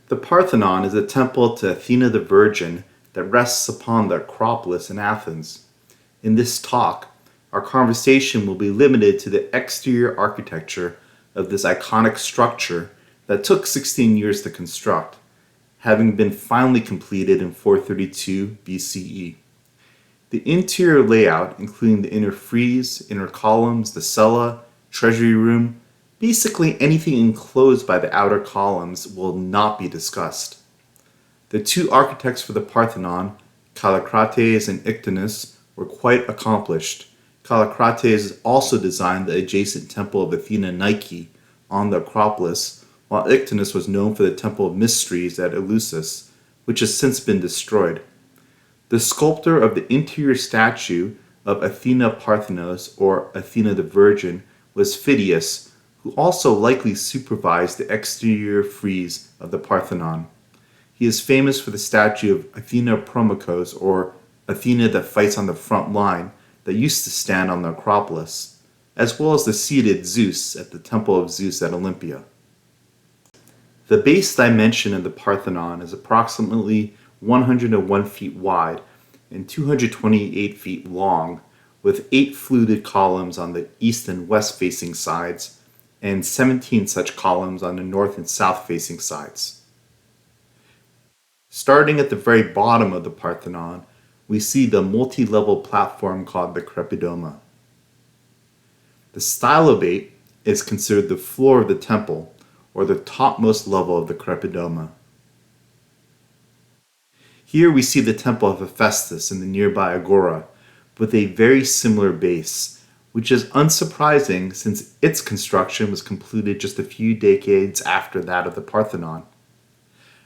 The Parthenon is a temple to Athena the Virgin that rests upon the Acropolis in Athens. In this talk, our conversation will be limited to the exterior architecture of this iconic structure that took 16 years to construct, having been finally completed in 432 BCE. The interior layout, including the inner frieze, inner columns, the cella, treasury room, basically anything enclosed by the outer columns, will not be discussed. The two architects for the Parthenon, Callicrates and Ictinus, were quite accomplished. Callicrates also designed the adjacent temple of Athena Nike on the Acropolis, while Ictinus was known for the Temple of Mysteries at Eleusis, which has since been destroyed. The sculptor of the interior statue of Athena Parthenos, or Athena the Virgin, was Phidias, who also likely supervised the exterior frieze of the Parthenon. He is famous for the statue of Athena Promachos, or Athena that fights on the front line, that used to stand on the Acropolis, as well as the seated Zeus at the Temple of Zeus at Olympia. The base dimension of the Parthenon is approximately 101 feet wide and 228 feet long, with 8 fluted columns on the east and west facing sides, and 17 such columns on the north and south facing sides. Starting at the very bottom of the Parthenon, we see the multi-level platform called the Crepidoma. The stylobate is considered the floor of the temple, or the topmost level of the Crepidoma. Here we see the temple of Hephaestus in the nearby agora, with a very similar base, which is unsurprising since its construction was completed just a few decades after that of the Parthenon.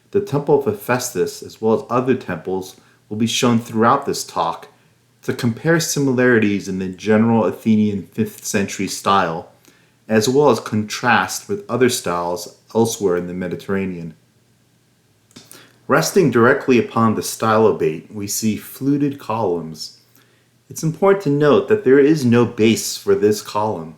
The temple of Hephaestus, as well as other temples, will be shown throughout this talk to compare similarities in the general Athenian 5th century style, as well as contrast with other styles elsewhere in the Mediterranean. Resting directly upon the stylobate, we see fluted columns. It's important to note that there is no base for this column.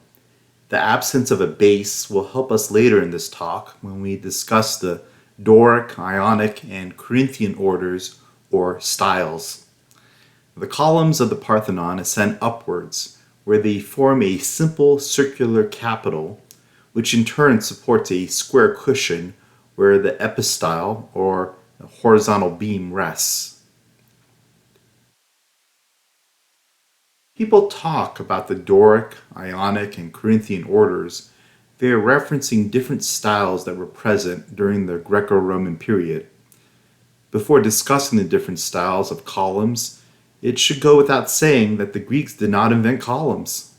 The absence of a base will help us later in this talk when we discuss the Doric, Ionic, and Corinthian orders, or styles. The columns of the Parthenon ascend upwards, where they form a simple circular capital, which in turn supports a square cushion where the epistyle, or horizontal beam, rests. People talk about the Doric, Ionic, and Corinthian orders. They are referencing different styles that were present during the Greco-Roman period. Before discussing the different styles of columns, it should go without saying that the Greeks did not invent columns.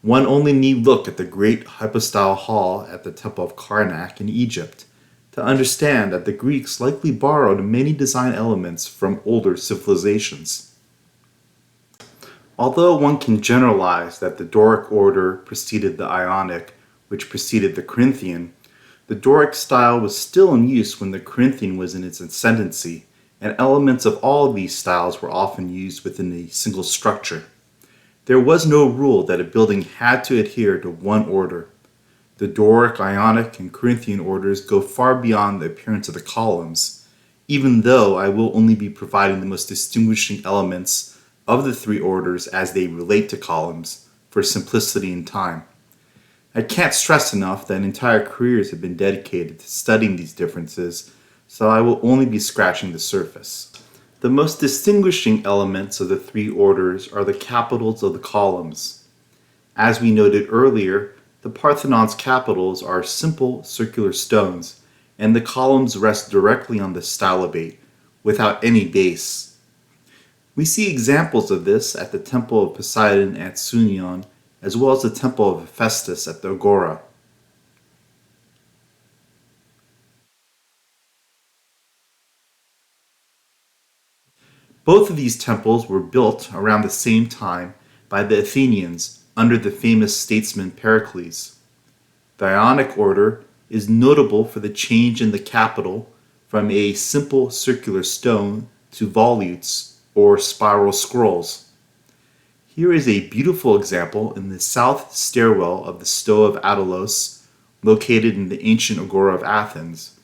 One only need look at the great hypostyle hall at the Temple of Karnak in Egypt to understand that the Greeks likely borrowed many design elements from older civilizations. Although one can generalize that the Doric order preceded the Ionic, which preceded the Corinthian, the Doric style was still in use when the Corinthian was in its ascendancy, and elements of all of these styles were often used within a single structure. There was no rule that a building had to adhere to one order. The Doric, Ionic, and Corinthian orders go far beyond the appearance of the columns, even though I will only be providing the most distinguishing elements of the three orders as they relate to columns, for simplicity and time. I can't stress enough that entire careers have been dedicated to studying these differences, so I will only be scratching the surface. The most distinguishing elements of the three orders are the capitals of the columns. As we noted earlier, the Parthenon's capitals are simple circular stones, and the columns rest directly on the stylobate, without any base. We see examples of this at the Temple of Poseidon at Sunion, as well as the Temple of Hephaestus at the Agora. Both of these temples were built around the same time by the Athenians under the famous statesman Pericles. The Ionic order is notable for the change in the capital from a simple circular stone to volutes, or spiral scrolls. Here is a beautiful example in the south stairwell of the Stoa of Attalos, located in the ancient Agora of Athens.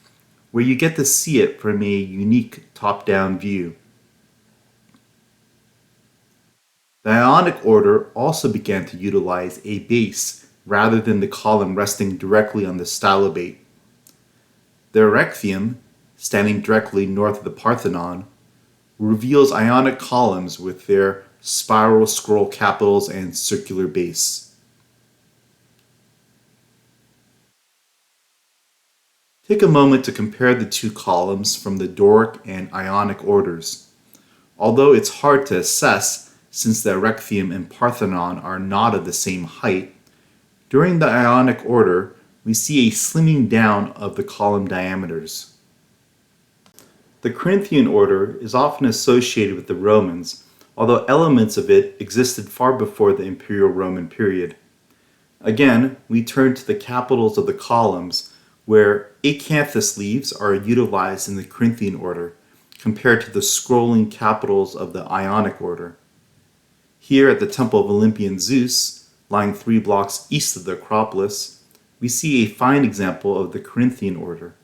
where you get to see it from a unique top-down view. The Ionic order also began to utilize a base rather than the column resting directly on the stylobate. The Erechtheum, standing directly north of the Parthenon, reveals Ionic columns with their spiral scroll capitals and circular base. Take a moment to compare the two columns from the Doric and Ionic orders. Although it's hard to assess since the Erechtheum and Parthenon are not of the same height, during the Ionic order we see a slimming down of the column diameters. The Corinthian order is often associated with the Romans, although elements of it existed far before the Imperial Roman period. Again, we turn to the capitals of the columns, where acanthus leaves are utilized in the Corinthian order, compared to the scrolling capitals of the Ionic order. Here at the Temple of Olympian Zeus, lying 3 blocks east of the Acropolis, we see a fine example of the Corinthian order.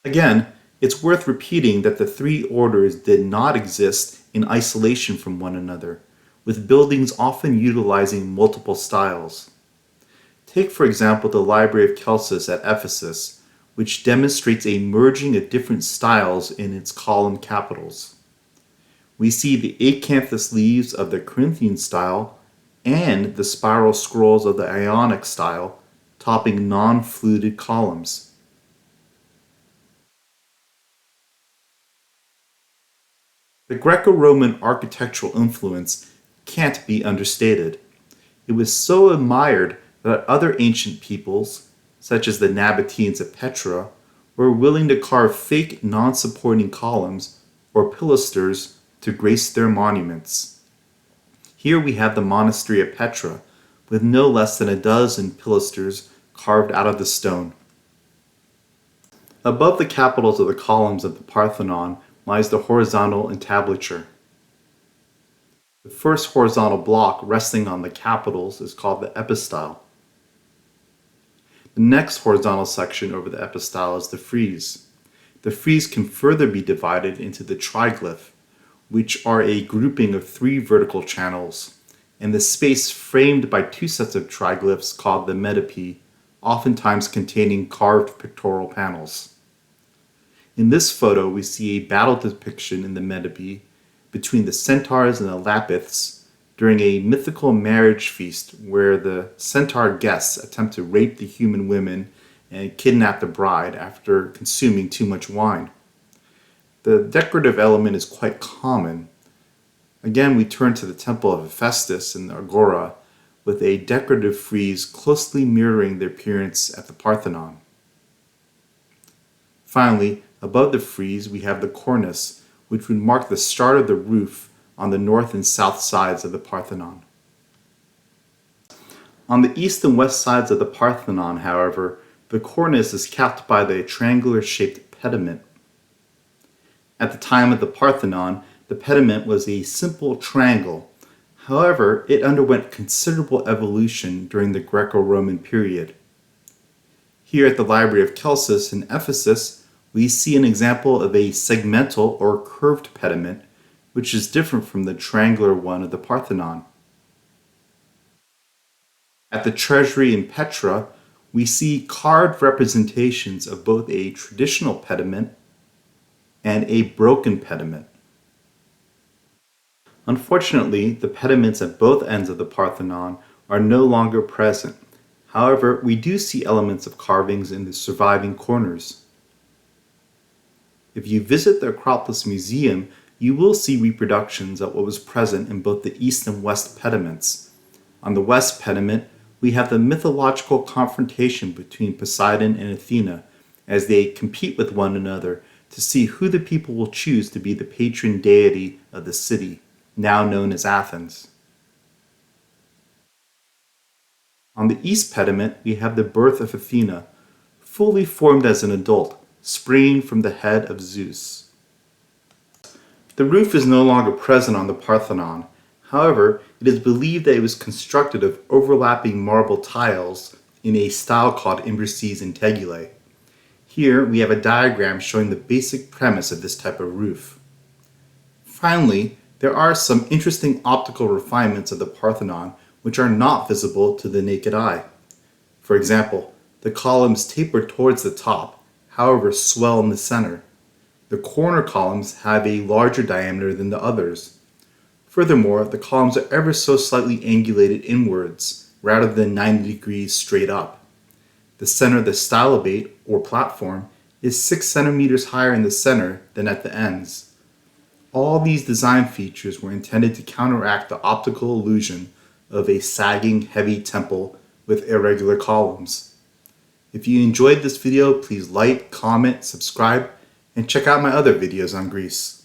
Again, it's worth repeating that the 3 orders did not exist in isolation from one another, with buildings often utilizing multiple styles. Take for example the Library of Celsus at Ephesus, which demonstrates a merging of different styles in its column capitals. We see the acanthus leaves of the Corinthian style and the spiral scrolls of the Ionic style topping non-fluted columns. The Greco-Roman architectural influence can't be understated. It was so admired that other ancient peoples, such as the Nabateans of Petra, were willing to carve fake non-supporting columns or pilasters to grace their monuments. Here we have the monastery of Petra, with no less than a dozen pilasters carved out of the stone. Above the capitals of the columns of the Parthenon lies the horizontal entablature. The first horizontal block resting on the capitals is called the epistyle. The next horizontal section over the epistyle is the frieze. The frieze can further be divided into the triglyph, which are a grouping of 3 vertical channels, and the space framed by 2 sets of triglyphs called the metope, oftentimes containing carved pictorial panels. In this photo, we see a battle depiction in the metope between the centaurs and the lapiths during a mythical marriage feast where the centaur guests attempt to rape the human women and kidnap the bride after consuming too much wine. The decorative element is quite common. Again, we turn to the Temple of Hephaestus in the Agora with a decorative frieze closely mirroring the appearance at the Parthenon. Finally, above the frieze we have the cornice, which would mark the start of the roof on the north and south sides of the Parthenon. On the east and west sides of the Parthenon, however, the cornice is capped by the triangular-shaped pediment. At the time of the Parthenon, the pediment was a simple triangle. However, it underwent considerable evolution during the Greco-Roman period. Here at the Library of Celsus in Ephesus, we see an example of a segmental or curved pediment, which is different from the triangular one of the Parthenon. At the treasury in Petra, we see carved representations of both a traditional pediment and a broken pediment. Unfortunately, the pediments at both ends of the Parthenon are no longer present. However, we do see elements of carvings in the surviving corners. If you visit the Acropolis Museum, you will see reproductions of what was present in both the east and west pediments. On the west pediment, we have the mythological confrontation between Poseidon and Athena as they compete with one another to see who the people will choose to be the patron deity of the city, now known as Athens. On the east pediment, we have the birth of Athena, fully formed as an adult, springing from the head of Zeus. The roof is no longer present on the Parthenon. However, it is believed that it was constructed of overlapping marble tiles in a style called Imbrex and Tegulae. Here we have a diagram showing the basic premise of this type of roof. Finally, there are some interesting optical refinements of the Parthenon which are not visible to the naked eye. For example, the columns taper towards the top, however swell in the center. The corner columns have a larger diameter than the others. Furthermore, the columns are ever so slightly angulated inwards, rather than 90 degrees straight up. The center of the stylobate, or platform, is 6 centimeters higher in the center than at the ends. All these design features were intended to counteract the optical illusion of a sagging, heavy temple with irregular columns. If you enjoyed this video, please like, comment, subscribe, and check out my other videos on Greece.